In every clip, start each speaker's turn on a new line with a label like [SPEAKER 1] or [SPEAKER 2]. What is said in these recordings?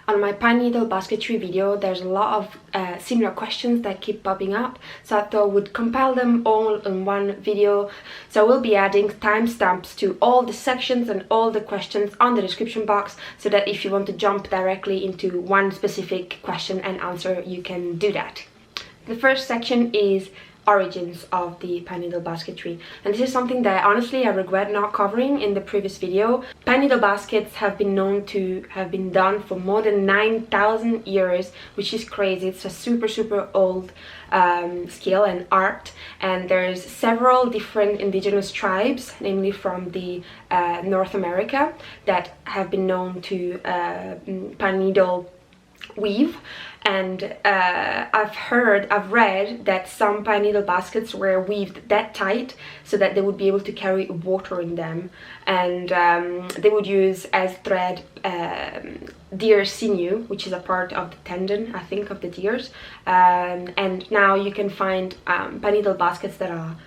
[SPEAKER 1] On my pine needle basketry video, there's a lot of similar questions that keep popping up, so I thought I would compile them all in one video. So I will be adding timestamps to all the sections and all the questions on the description box, so that if you want to jump directly into one specific question and answer, you can do that. The first section is origins of the pine needle basketry, and this is something that honestly I regret not covering in the previous video. Pine needle baskets have been known to have been done for more than 9,000 years, which is crazy. It's a super old skill and art, and there's several different indigenous tribes, namely from the North America, that have been known to pine needle weave. And I've read that some pine needle baskets were weaved that tight so that they would be able to carry water in them, and they would use as thread deer sinew, which is a part of the tendon, I think, of the deers. And now you can find pine needle baskets that are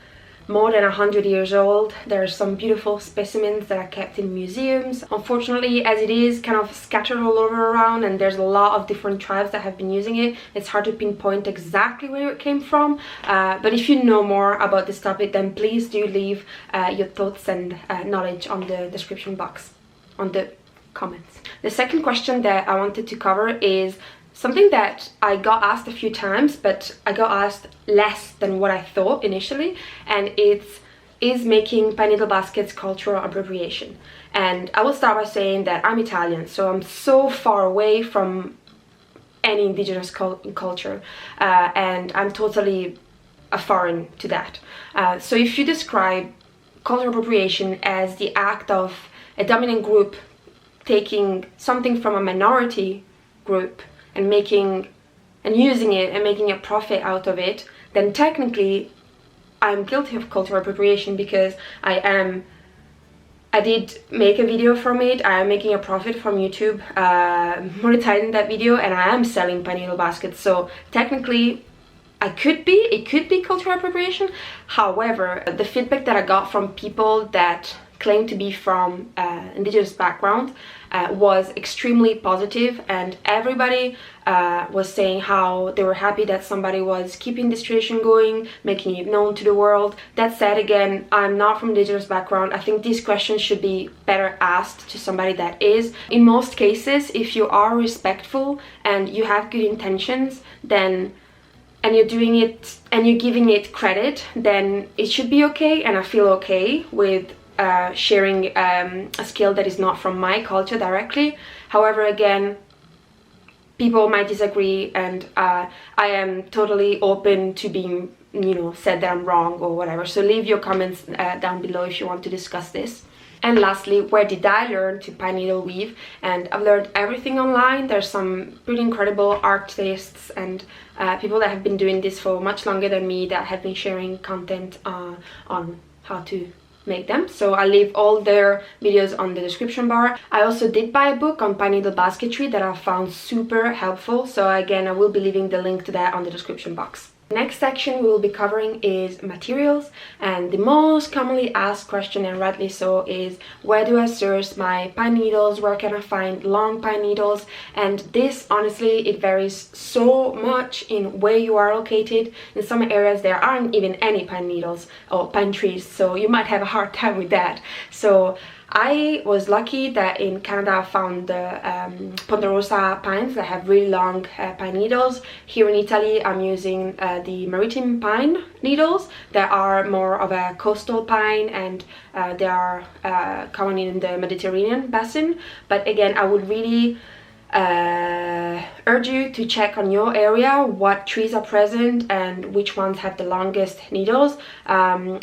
[SPEAKER 1] more than 100 years old. There are some beautiful specimens that are kept in museums. Unfortunately, as it is kind of scattered all over around, and there's a lot of different tribes that have been using it, it's hard to pinpoint exactly where it came from. But if you know more about this topic, then please do leave your thoughts and knowledge on the description box, on the comments. The second question that I wanted to cover is something that I got asked a few times, but I got asked less than what I thought initially, and is making pine needle baskets cultural appropriation? And I will start by saying that I'm Italian, so I'm so far away from any indigenous culture, and I'm totally a foreign to that. So if you describe cultural appropriation as the act of a dominant group taking something from a minority group and using it and making a profit out of it, then technically I'm guilty of cultural appropriation, because I did make a video from it. I am making a profit from YouTube, monetizing that video, and I am selling pine needle baskets. So technically it could be cultural appropriation. However, the feedback that I got from people that claim to be from indigenous background was extremely positive, and everybody was saying how they were happy that somebody was keeping this tradition going, making it known to the world. That said, again, I'm not from indigenous background. I think these questions should be better asked to somebody that is. In most cases, if you are respectful and you have good intentions, then and you're doing it and you're giving it credit, then it should be okay, and I feel okay with sharing a skill that is not from my culture directly. However, again, people might disagree, and I am totally open to being, said that I'm wrong or whatever. So leave your comments down below if you want to discuss this. And lastly, where did I learn to pine needle weave? And I've learned everything online. There's some pretty incredible artists and people that have been doing this for much longer than me, that have been sharing content on how to make them. So I'll leave all their videos on the description bar. I also did buy a book on pine needle basketry that I found super helpful, so again, I will be leaving the link to that on the description box. Next section we will be covering is materials, and the most commonly asked question, and rightly so, is where do I source my pine needles? Where can I find long pine needles? And this, honestly, it varies so much in where you are located. In some areas there aren't even any pine needles or pine trees, so you might have a hard time with that. So I was lucky that in Canada I found the ponderosa pines that have really long pine needles. Here in Italy I'm using the maritime pine needles that are more of a coastal pine, and they are common in the Mediterranean basin. But again, I would really urge you to check on your area what trees are present and which ones have the longest needles. On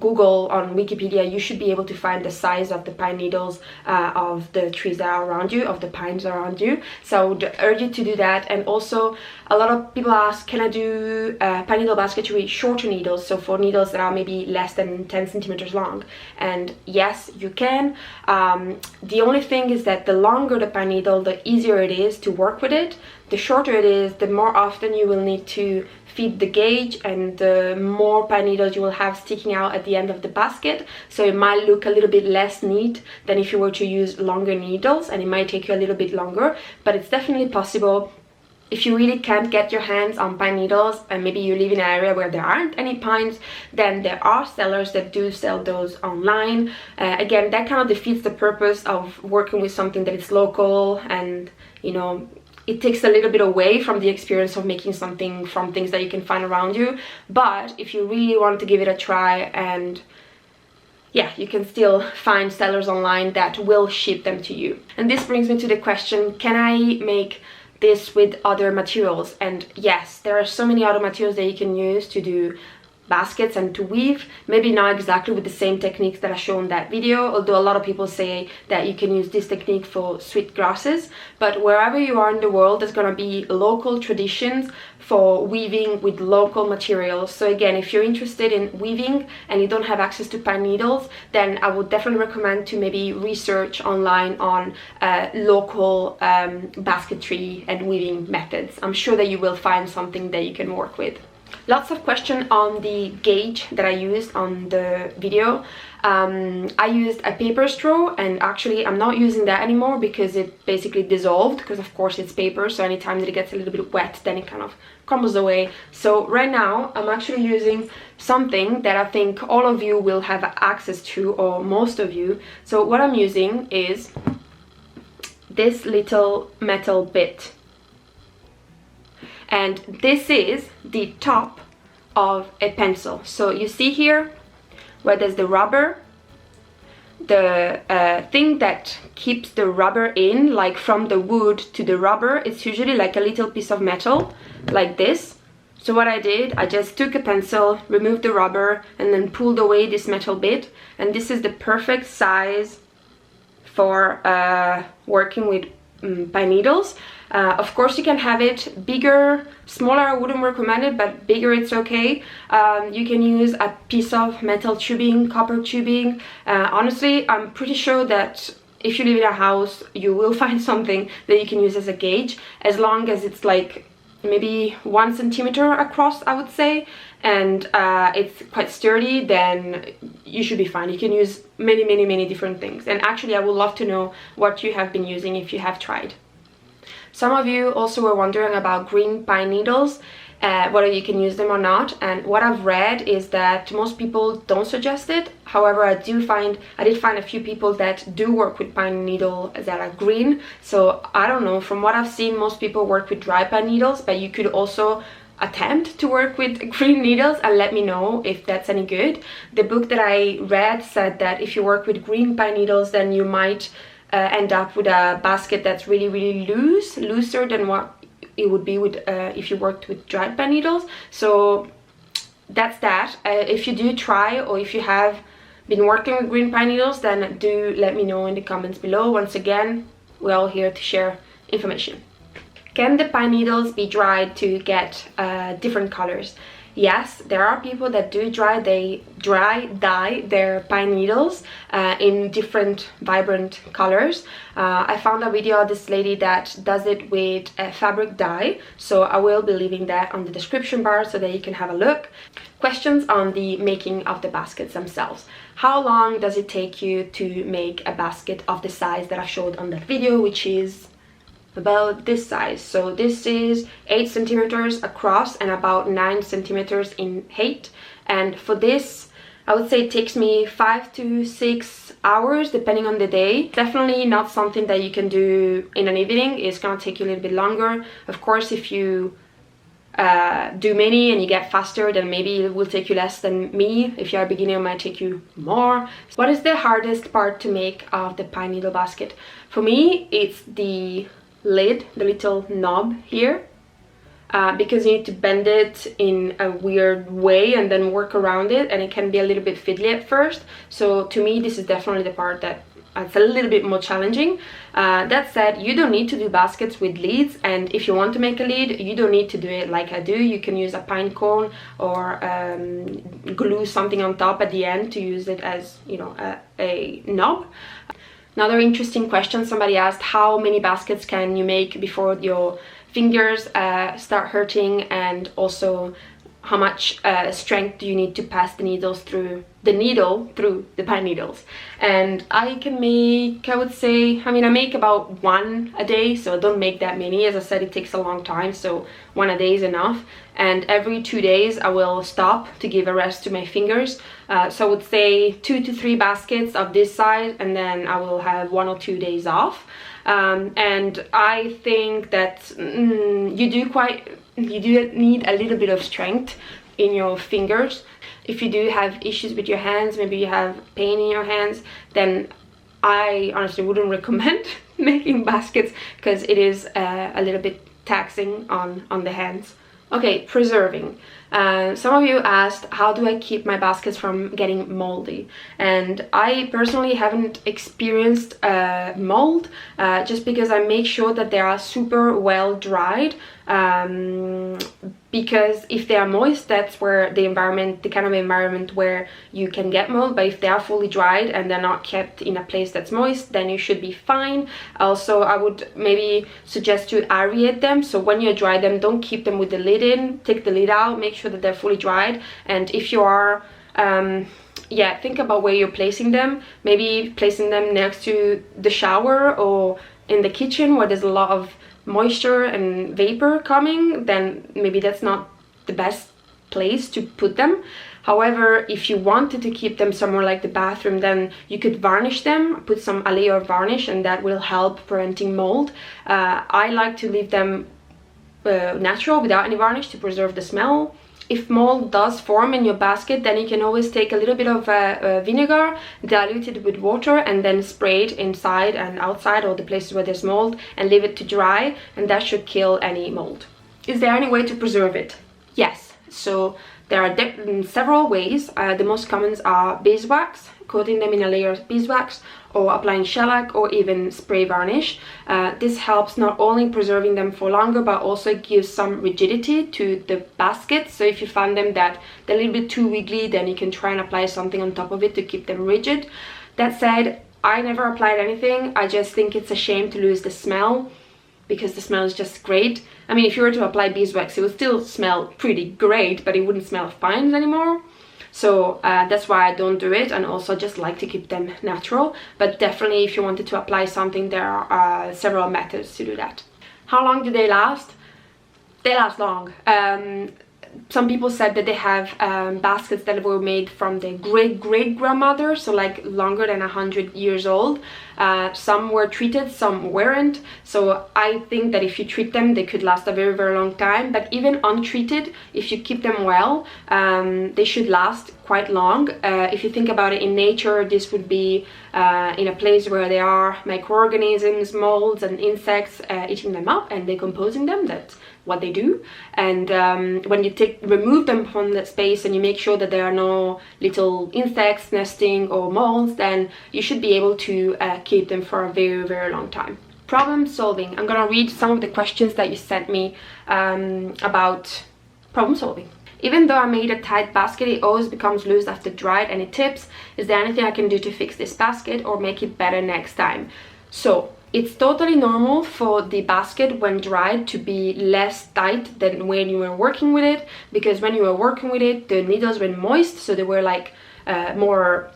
[SPEAKER 1] Google, on Wikipedia, you should be able to find the size of the pine needles of the trees that are around you, of the pines around you. So I would urge you to do that. And also, a lot of people ask, can I do pine needle basketry with shorter needles, so for needles that are maybe less than 10 centimeters long? And yes, you can. The only thing is that the longer the pine needle, the easier it is to work with it. The shorter it is, the more often you will need to feed the gauge, and the more pine needles you will have sticking out at the end of the basket. So it might look a little bit less neat than if you were to use longer needles, and it might take you a little bit longer, but it's definitely possible. If you really can't get your hands on pine needles, and maybe you live in an area where there aren't any pines, then there are sellers that do sell those online. Again, that kind of defeats the purpose of working with something that is local, and you know, it takes a little bit away from the experience of making something from things that you can find around you. But if you really want to give it a try, and yeah, you can still find sellers online that will ship them to you. And this brings me to the question, can I make this with other materials? And yes, there are so many other materials that you can use to do baskets and to weave. Maybe not exactly with the same techniques that I showed in that video, although a lot of people say that you can use this technique for sweet grasses. But wherever you are in the world, there's gonna be local traditions for weaving with local materials. So again, if you're interested in weaving and you don't have access to pine needles, then I would definitely recommend to maybe research online on local basketry and weaving methods. I'm sure that you will find something that you can work with. Lots of questions on the gauge that I used on the video. I used a paper straw, and actually I'm not using that anymore because it basically dissolved, because of course it's paper, so anytime that it gets a little bit wet, then it kind of crumbles away. So right now I'm actually using something that I think all of you will have access to, or most of you. So what I'm using is this little metal bit. And this is the top of a pencil. So you see here where there's the rubber, the thing that keeps the rubber in, like from the wood to the rubber, it's usually like a little piece of metal like this. So what I did, I just took a pencil, removed the rubber, and then pulled away this metal bit, and this is the perfect size for working with pine needles. Of course you can have it bigger, smaller I wouldn't recommend it, but bigger it's okay. You can use a piece of metal tubing, copper tubing. Honestly, I'm pretty sure that if you live in a house, you will find something that you can use as a gauge, as long as it's like maybe 1 centimeter across, I would say, and it's quite sturdy, then you should be fine. You can use many different things. And actually I would love to know what you have been using if you have tried. Some of you also were wondering about green pine needles, whether you can use them or not, and what I've read is that most people don't suggest it. However, I did find a few people that do work with pine needles that are green. So I don't know, from what I've seen, most people work with dry pine needles, but you could also attempt to work with green needles and let me know if that's any good. The book that I read said that if you work with green pine needles, then you might end up with a basket that's really looser than what it would be with if you worked with dried pine needles. So that's that. If you do try, or if you have been working with green pine needles, then do let me know in the comments below. Once again, we're all here to share information. Can the pine needles be dried to get different colors? Yes, there are people that do dye their pine needles in different vibrant colors. I found a video of this lady that does it with a fabric dye, so I will be leaving that on the description bar so that you can have a look. Questions on the making of the baskets themselves. How long does it take you to make a basket of the size that I showed on that video, which is about this size? So this is 8 centimeters across and about 9 centimeters in height, and for this I would say it takes me 5 to 6 hours depending on the day. Definitely not something that you can do in an evening. It's gonna take you a little bit longer. Of course, if you do many and you get faster, then maybe it will take you less than me. If you're a beginner, it might take you more. What is the hardest part to make of the pine needle basket? For me, it's the lid, the little knob here, because you need to bend it in a weird way and then work around it, and it can be a little bit fiddly at first. So to me, this is definitely the part that it's a little bit more challenging. That said, you don't need to do baskets with leads, and if you want to make a lead, you don't need to do it like I do. You can use a pine cone or glue something on top at the end to use it as, you know, a knob. Another interesting question, somebody asked, how many baskets can you make before your fingers start hurting, and also how much strength do you need to pass the needle through the pine needles. And I can make, I would say, I mean, I make about one a day, so I don't make that many. As I said, it takes a long time, so one a day is enough. And every 2 days I will stop to give a rest to my fingers. So I would say 2 to 3 baskets of this size, and then I will have 1 or 2 days off. And I think that you do need a little bit of strength in your fingers. If you do have issues with your hands, maybe you have pain in your hands, then I honestly wouldn't recommend making baskets, because it is a little bit taxing on the hands. Okay, preserving. Some of you asked, how do I keep my baskets from getting moldy? And I personally haven't experienced mold, just because I make sure that they are super well dried. Because if they are moist, that's where the kind of environment where you can get mold. But if they are fully dried and they're not kept in a place that's moist, then you should be fine. Also, I would maybe suggest to aerate them. So when you dry them, don't keep them with the lid in. Take the lid out, make sure that they're fully dried. And if you are think about where you're placing them. Maybe placing them next to the shower or in the kitchen where there's a lot of moisture and vapor coming, then maybe that's not the best place to put them. However, if you wanted to keep them somewhere like the bathroom, then you could varnish them, put a layer of varnish, and that will help preventing mold. I like to leave them natural without any varnish to preserve the smell. If mold does form in your basket, then you can always take a little bit of vinegar, dilute it with water, and then spray it inside and outside, or the places where there's mold, and leave it to dry, and that should kill any mold. Is there any way to preserve it? Yes. So there are several ways. The most common are beeswax, coating them in a layer of beeswax, or applying shellac, or even spray varnish. This helps not only preserving them for longer, but also gives some rigidity to the basket. So if you find them that they're a little bit too wiggly, then you can try and apply something on top of it to keep them rigid. That said, I never applied anything. I just think it's a shame to lose the smell, because the smell is just great. I mean, if you were to apply beeswax, it would still smell pretty great, but it wouldn't smell of pines anymore. So that's why I don't do it, and also just like to keep them natural. But definitely, if you wanted to apply something, there are several methods to do that. How long do they last? They last long. Some people said that they have baskets that were made from their great-great-grandmother, so like longer than 100 years old. Some were treated, some weren't. So I think that if you treat them, they could last a very, very long time. But even untreated, if you keep them well, they should last quite long. If you think about it, in nature, this would be in a place where there are microorganisms, molds and insects eating them up and decomposing them. That's what they do. And when you remove them from that space, and you make sure that there are no little insects nesting or molds, then you should be able to keep them for a very, very long time. Problem solving. I'm gonna read some of the questions that you sent me about problem solving. Even though I made a tight basket, it always becomes loose after dried. Any tips? Is there anything I can do to fix this basket or make it better next time? So it's totally normal for the basket when dried to be less tight than when you were working with it, because when you were working with it, the needles were moist, so they were like more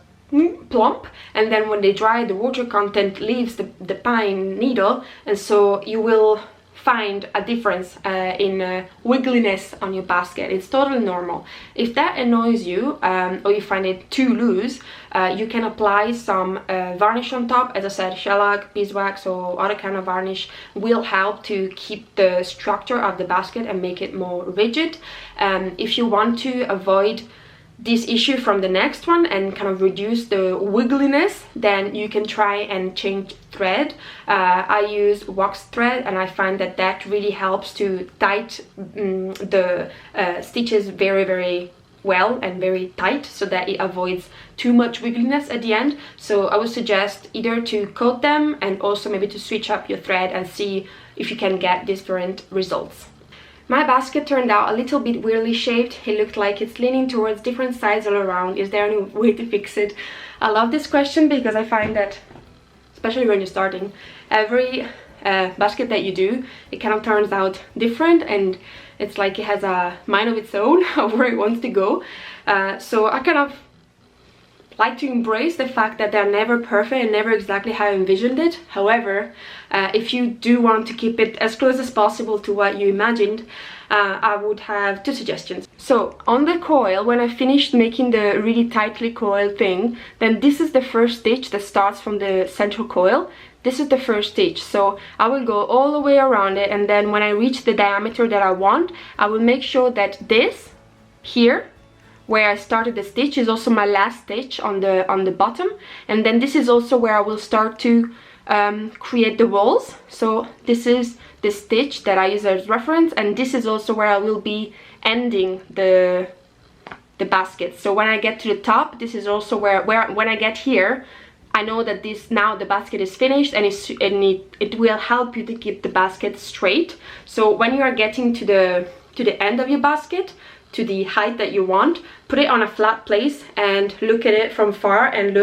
[SPEAKER 1] plump, and then when they dry, the water content leaves the pine needle, and so you will find a difference in wiggliness on your basket. It's totally normal. If that annoys you or you find it too loose, you can apply some varnish on top. As I said, shellac, beeswax, or other kind of varnish will help to keep the structure of the basket and make it more rigid. If you want to avoid this issue from the next one and kind of reduce the wiggliness, then you can try and change thread. I use wax thread, and I find that that really helps to tight the stitches very, very well and very tight, so that it avoids too much wiggliness at the end. So I would suggest either to coat them, and also maybe to switch up your thread and see if you can get different results. My basket turned out a little bit weirdly shaped. It looked like it's leaning towards different sides all around. Is there any way to fix it? I love this question because I find that especially when you're starting. Every basket that you do, it kind of turns out different, and it's like it has a mind of its own of where it wants to go. So I kind of like to embrace the fact that they're never perfect and never exactly how I envisioned it. However, if you do want to keep it as close as possible to what you imagined, I would have 2 suggestions. So on the coil, when I finished making the really tightly coiled thing, then this is the first stitch that starts from the central coil. This is the first stitch, so I will go all the way around it, and then when I reach the diameter that I want, I will make sure that this here, where I started the stitch, is also my last stitch on the bottom, and then this is also where I will start to create the walls. So this is the stitch that I use as reference, and this is also where I will be ending the basket. So when I get to the top, this is also where when I get here, I know that now the basket is finished, and it will help you to keep the basket straight. So when you are getting to the end of your basket, to the height that you want, put it on a flat place and look at it from far, and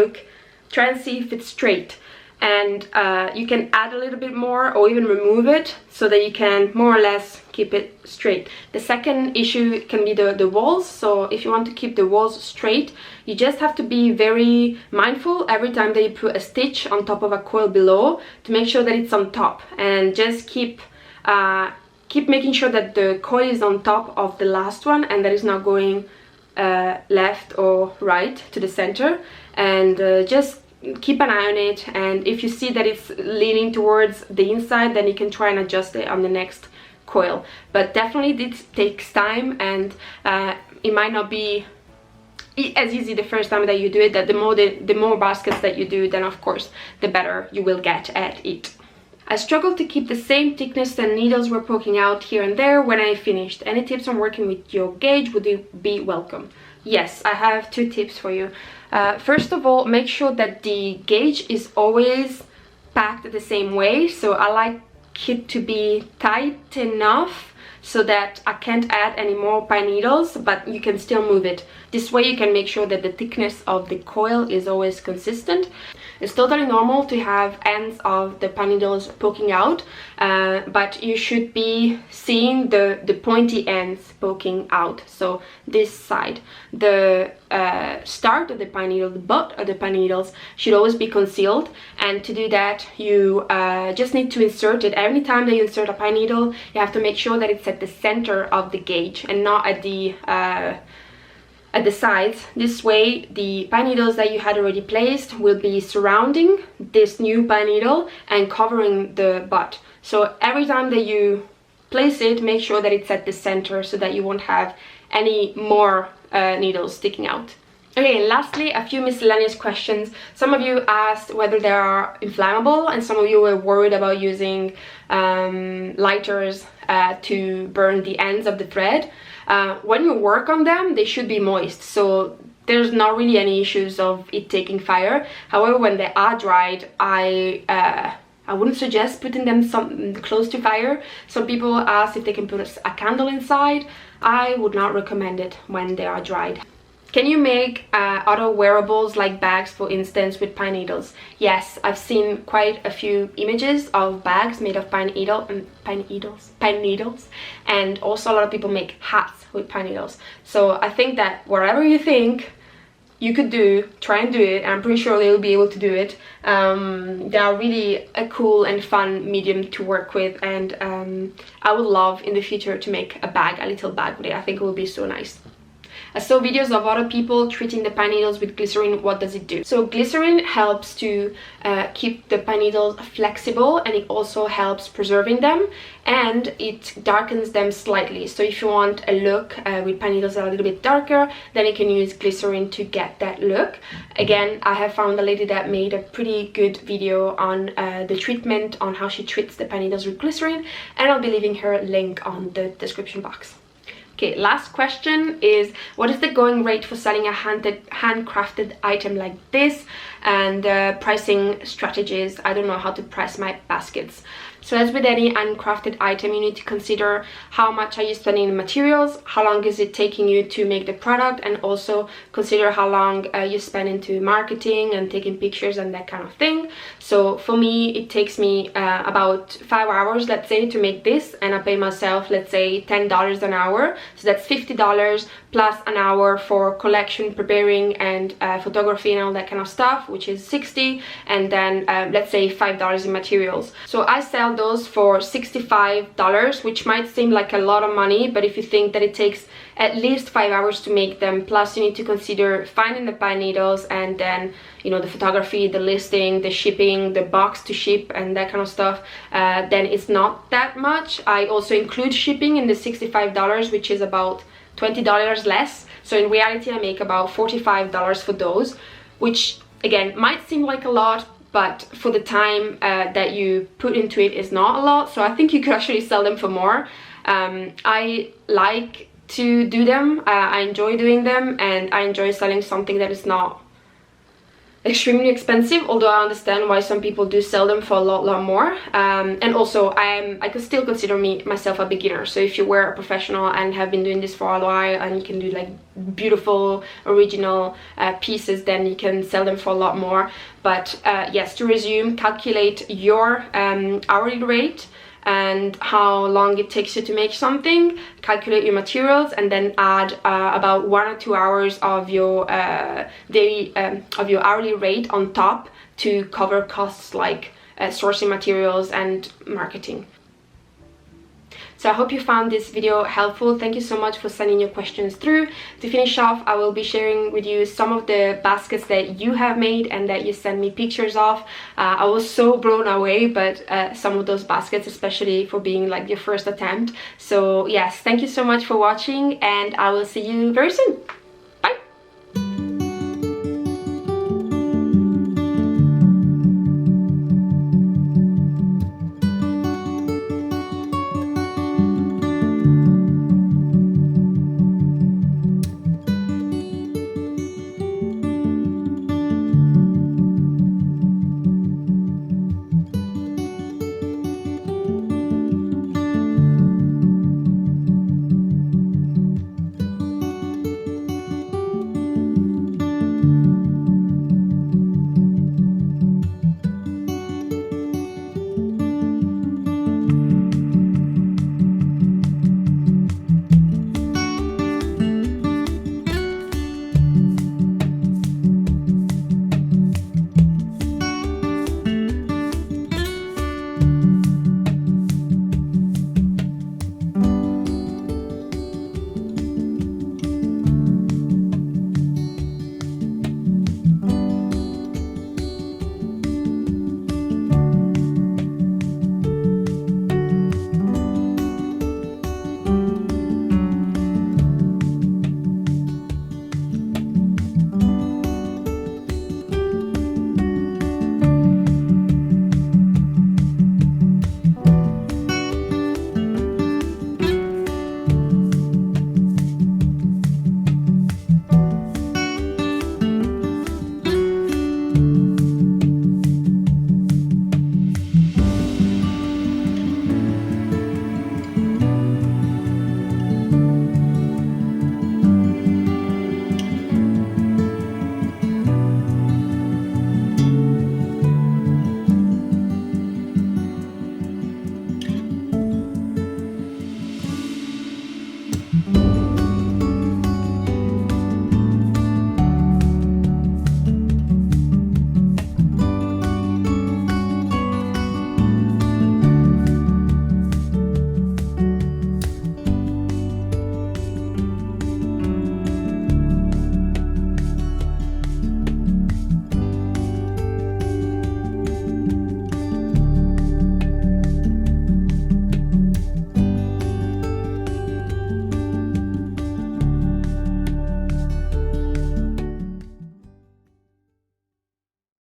[SPEAKER 1] try and see if it's straight. And you can add a little bit more or even remove it so that you can more or less keep it straight. The second issue can be the walls. So if you want to keep the walls straight, you just have to be very mindful every time that you put a stitch on top of a coil below to make sure that it's on top, and just keep making sure that the coil is on top of the last one and that it's not going left or right to the center, and just keep an eye on it. And if you see that it's leaning towards the inside, then you can try and adjust it on the next coil. But definitely this takes time, and it might not be as easy the first time that you do it. That the more baskets that you do, then of course the better you will get at it. I struggled to keep the same thickness, and needles were poking out here and there when I finished. Any tips on working with your gauge would be welcome. Yes, I have 2 tips for you. First of all, make sure that the gauge is always packed the same way. So I like it to be tight enough so that I can't add any more pine needles, but you can still move it. This way you can make sure that the thickness of the coil is always consistent. It's totally normal to have ends of the pine needles poking out, but you should be seeing the pointy ends poking out. So this side, the start of the pine needle, the butt of the pine needles should always be concealed, and to do that you just need to insert it. Every time that you insert a pine needle, you have to make sure that it's at the center of the gauge and not at the sides. This way the pine needles that you had already placed will be surrounding this new pine needle and covering the butt. So every time that you place it, make sure that it's at the center so that you won't have any more needles sticking out. Okay, and lastly, a few miscellaneous questions. Some of you asked whether they are inflammable, and some of you were worried about using lighters to burn the ends of the thread. When you work on them, they should be moist, so there's not really any issues of it taking fire. However, when they are dried, I wouldn't suggest putting them close to fire. Some people ask if they can put a candle inside. I would not recommend it when they are dried. Can you make other wearables like bags, for instance, with pine needles? Yes, I've seen quite a few images of bags made of pine needles, and also a lot of people make hats with pine needles. So I think that whatever you think you could do, try and do it. I'm pretty sure they'll be able to do it. They are really a cool and fun medium to work with, and I would love in the future to make a little bag with it. I think it would be so nice. I saw videos of other people treating the pine needles with glycerin. What does it do? So glycerin helps to keep the pine needles flexible, and it also helps preserving them, and it darkens them slightly. So if you want a look with pine needles that are a little bit darker, then you can use glycerin to get that look. Again, I have found a lady that made a pretty good video on the treatment, on how she treats the pine needles with glycerin, and I'll be leaving her link on the description box. Okay, last question is, what is the going rate for selling a handcrafted item like this, and pricing strategies? I don't know how to price my baskets. So as with any handcrafted item, you need to consider how much are you spending in materials, how long is it taking you to make the product, and also consider how long you spend into marketing and taking pictures and that kind of thing. So for me, it takes me about 5 hours, let's say, to make this, and I pay myself, let's say, $10 an hour. So that's $50 plus an hour for collection, preparing, and photography and all that kind of stuff, which is $60, and then let's say $5 in materials. So I sell those for $65, which might seem like a lot of money, but if you think that it takes at least 5 hours to make them, plus you need to consider finding the pine needles, and then, you know, the photography, the listing, the shipping, the box to ship, and that kind of stuff, then it's not that much. I also include shipping in the $65, which is about $20 less. So in reality, I make about $45 for those, which again might seem like a lot, but for the time that you put into it is not a lot. So I think you could actually sell them for more. I like to do them, I enjoy doing them, and I enjoy selling something that is not extremely expensive, although I understand why some people do sell them for a lot more. And also I could still consider myself a beginner. So if you were a professional and have been doing this for a while and you can do like beautiful original pieces, then you can sell them for a lot more. But yes, to resume, calculate your hourly rate and how long it takes you to make something, calculate your materials, and then add about 1 or 2 hours of your hourly rate on top to cover costs like sourcing materials and marketing. So I hope you found this video helpful. Thank you so much for sending your questions through. To finish off, I will be sharing with you some of the baskets that you have made and that you sent me pictures of. I was so blown away, but some of those baskets, especially for being like your first attempt. So yes, thank you so much for watching, and I will see you very soon.